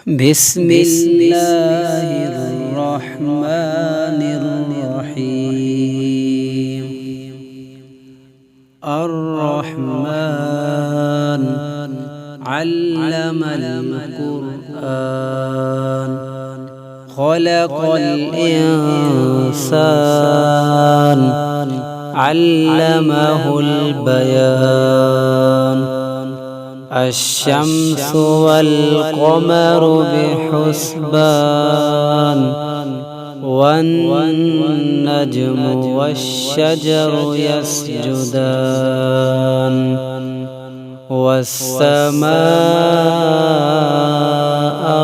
بسم الله الرحمن الرحيم. الرحمن علم القرآن خلق الإنسان علمه البيان. الشمس والقمر بحسبان والنجم والشجر يسجدان. والسماء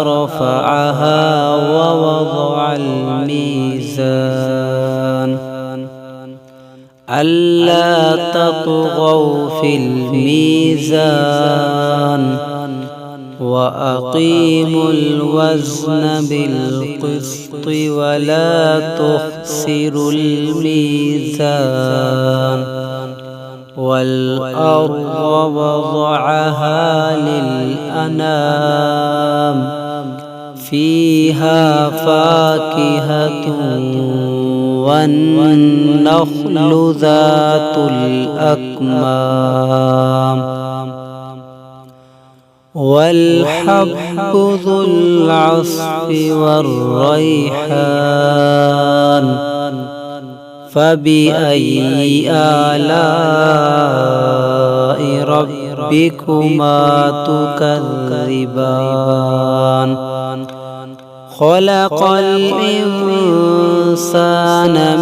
رفعها ووضع الميزان ألا تطغوا في الميزان وأقيموا الوزن بالقسط ولا تخسروا الميزان. والأرض وضعها للأنام فيها فاكهة والنخل ذات الأكمام والحب ذو العصف والريحان. فبأي آلاء ربكما تكذبان. خلق الإنسان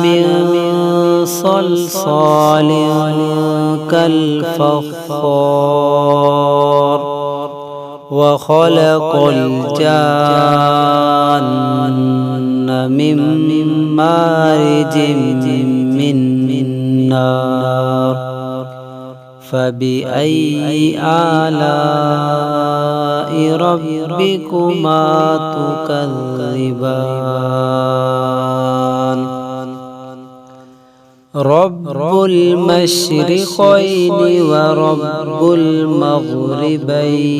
من صلصال كالفخار وخلق الجان من مارج من نار. فبأي آلاء ربكما تكذبان. رب المشرقين ورب المغربين.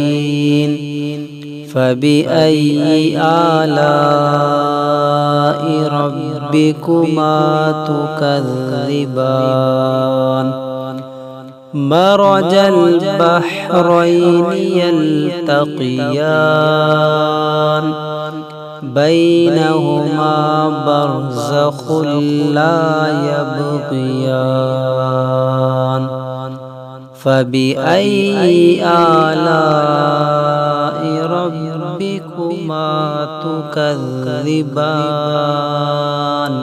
فبأي آلاء ربكما تكذبان. مرج البحرين يلتقيان بينهما برزخ لا يبغيان. فبأي آلاء ربكما تكذبان.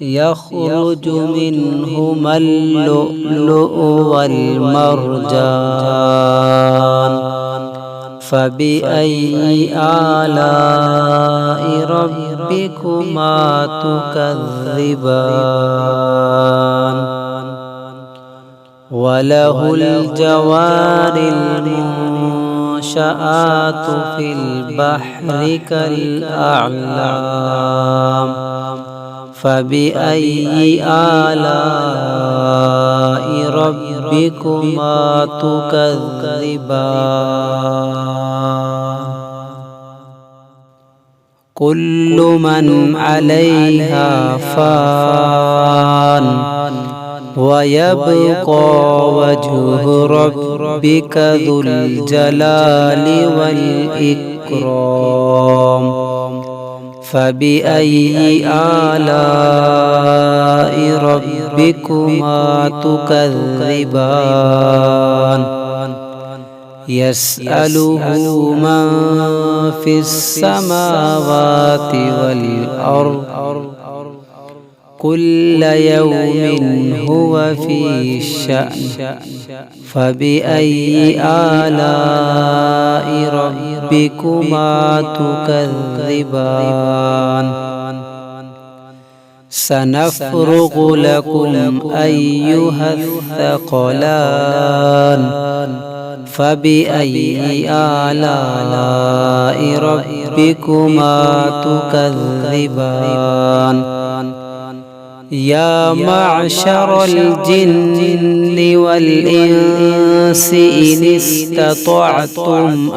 يخرج منهما اللؤلؤ والمرجان. فبأي آلاء ربكما تكذبان. وله الجوار المنشآت في البحر كالأعلام. فبأي آلاء ربكما تكذبان. كل من عليها فان ويبقى وجه ربك ذو الجلال والإكرام. فبأي آلاء ربكما تكذبان. يسأله من في السماوات والأرض كل يوم هو في شأن. فبأي آلاء ربكما تكذبان. سنفرغ لكم أيها الثقلان. فبأي آلاء ربكما تكذبان. يا معشر الجن والإنس إن استطعتم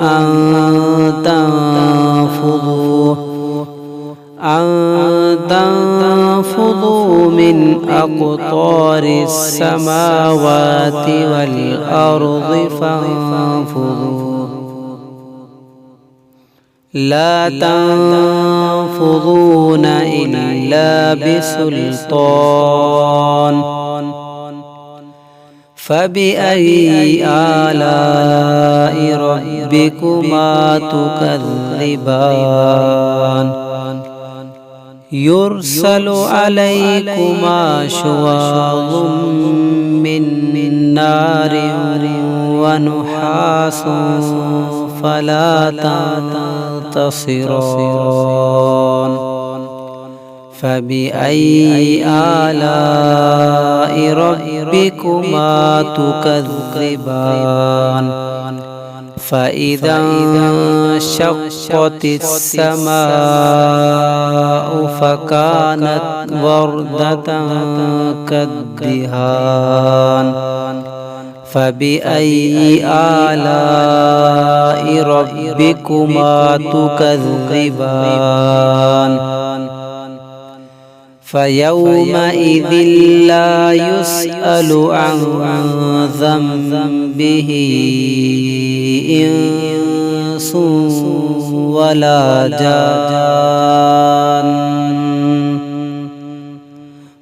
أن تنفضوا من أقطار السماوات والأرض فانفضوا لا تنفضون إلا بسلطان فبأي آلاء ربكما تكذبان يرسل عليكما شواظ من نار ونحاس فلا تنتصران فبأي آلاء ربكما تكذبان فإذا انشقت السماء فكانت وردة كالدهان فبأي آلاء ربكما تكذبان فيومئذ لا يسأل عن ذنبه إنس ولا جان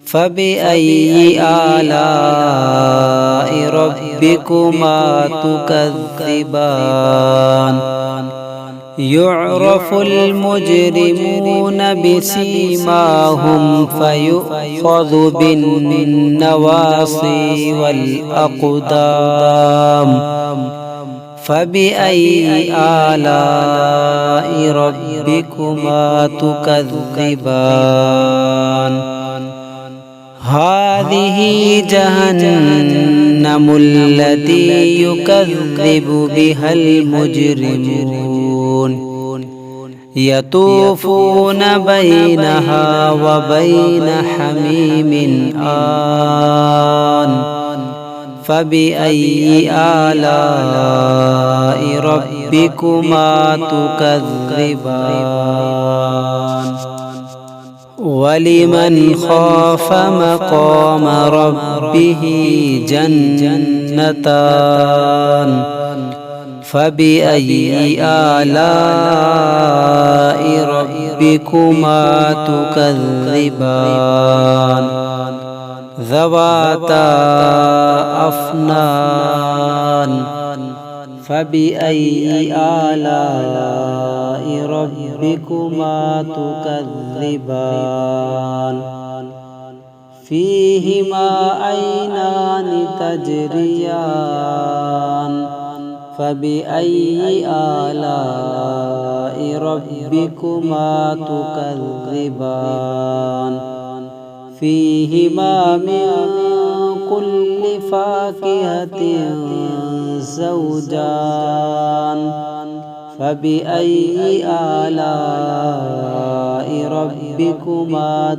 فبأي آلاء ربكما تكذبان يعرف المجرمون بسيماهم فيؤخذ بالنواصي والأقدام فبأي آلاء ربكما تكذبان هذه جهنم التي يكذب بها المجرمون يطوفون بينها وبين حميم آن فبأي آلاء ربكما تكذبان ولمن خاف مقام ربه جنتان فبأي آلاء ربكما تكذبان ذواتا أفنان فبأي آلاء ربكما تكذبان فيهما عينان تجريان فبأي آلاء ربكما تكذبان فيهما من كل فاكهة زوجان فبأي آلاء ربكما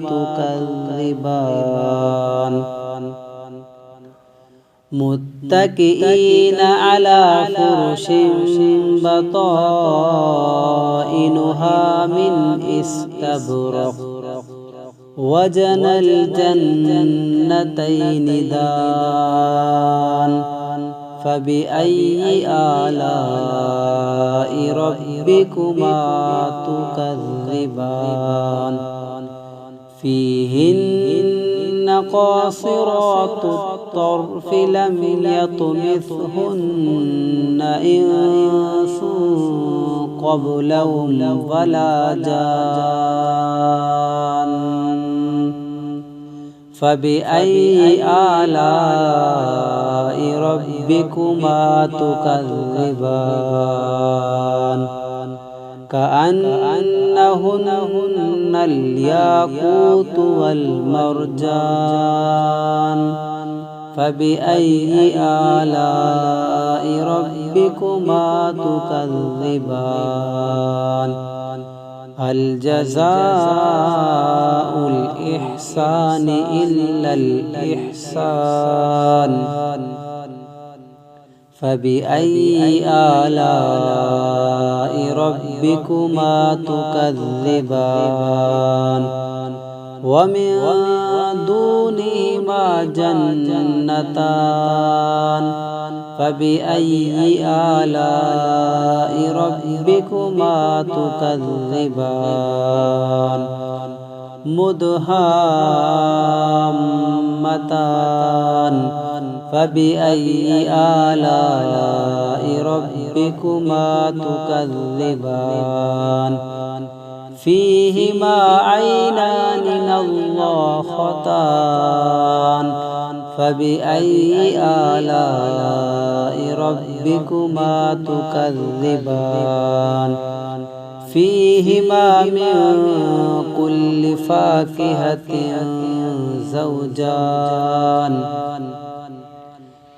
تكذبان متكئين على فرش بطائنها من استبرق وجنى الجنتين دان فبأي آلاء ربكما تكذبان فيهن قاصرات الطرف لم يطمثهن إنس قبلهم ولا جان فبأي آلاء ربكما تكذبان كأنهن الياقوت والمرجان فبأي آلاء ربكما تكذبان هل جزاء الإحسان إلا الإحسان فبأي آلاء ربكما تكذبان ومن دونهما جنتان فبأي آلاء ربكما تكذبان مدهامتان فبأي آلاء ربكما تكذبان فيهما عينان نضاختان فبأي آلاء ربكما تكذبان فيهما من كل فاكهة زوجان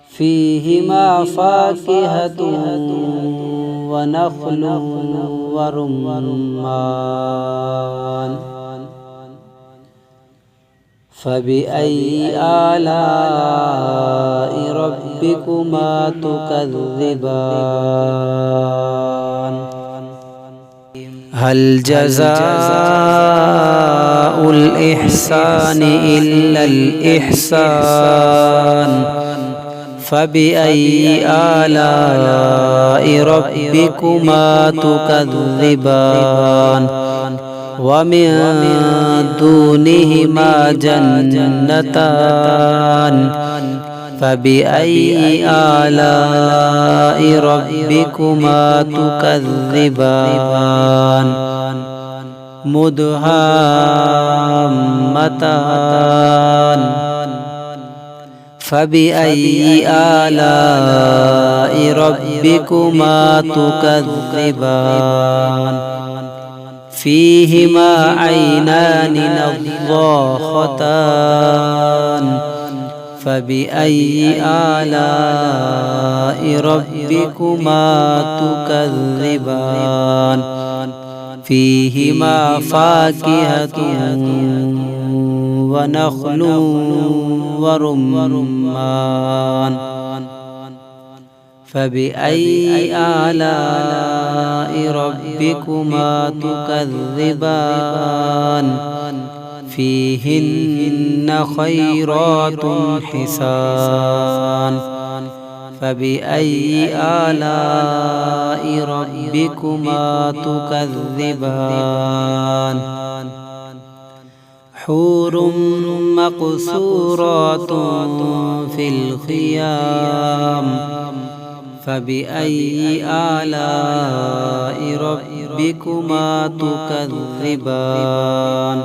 فيهما فاكهة ونخل ورمان فبأي آلاء ربكما تكذبان هل جزاء الإحسان إلا الإحسان فبأي آلاء ربكما تكذبان ومن دونهما جنتان فبأي آلاء ربكما تكذبان مدهامتان فبأي آلاء ربكما تكذبان فيهما عينان نضاختان فبأي آلاء ربكما تكذبان فيهما فاكهة ونخل ورمان فبأي آلاء ربكما تكذبان فيهن خيرات حسان فبأي آلاء ربكما تكذبان حور مقصورات في الخيام فبأي آلاء ربكما تكذبان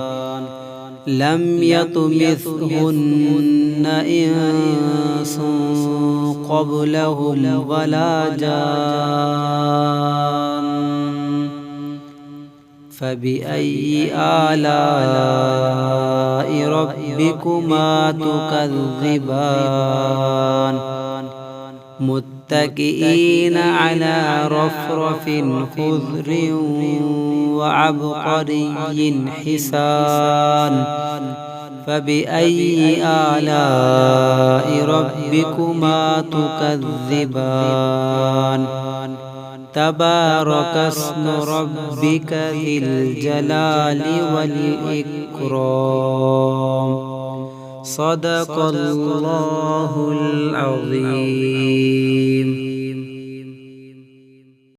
لم يطمثهن إنس قبلهم ولا جان فبأي آلاء ربكما تكذبان متكئين على رفرف خضر وعبقري حسان فبأي آلاء ربكما تكذبان تبارك اسم ربك ذي الجلال والإكرام صدق الله العظيم.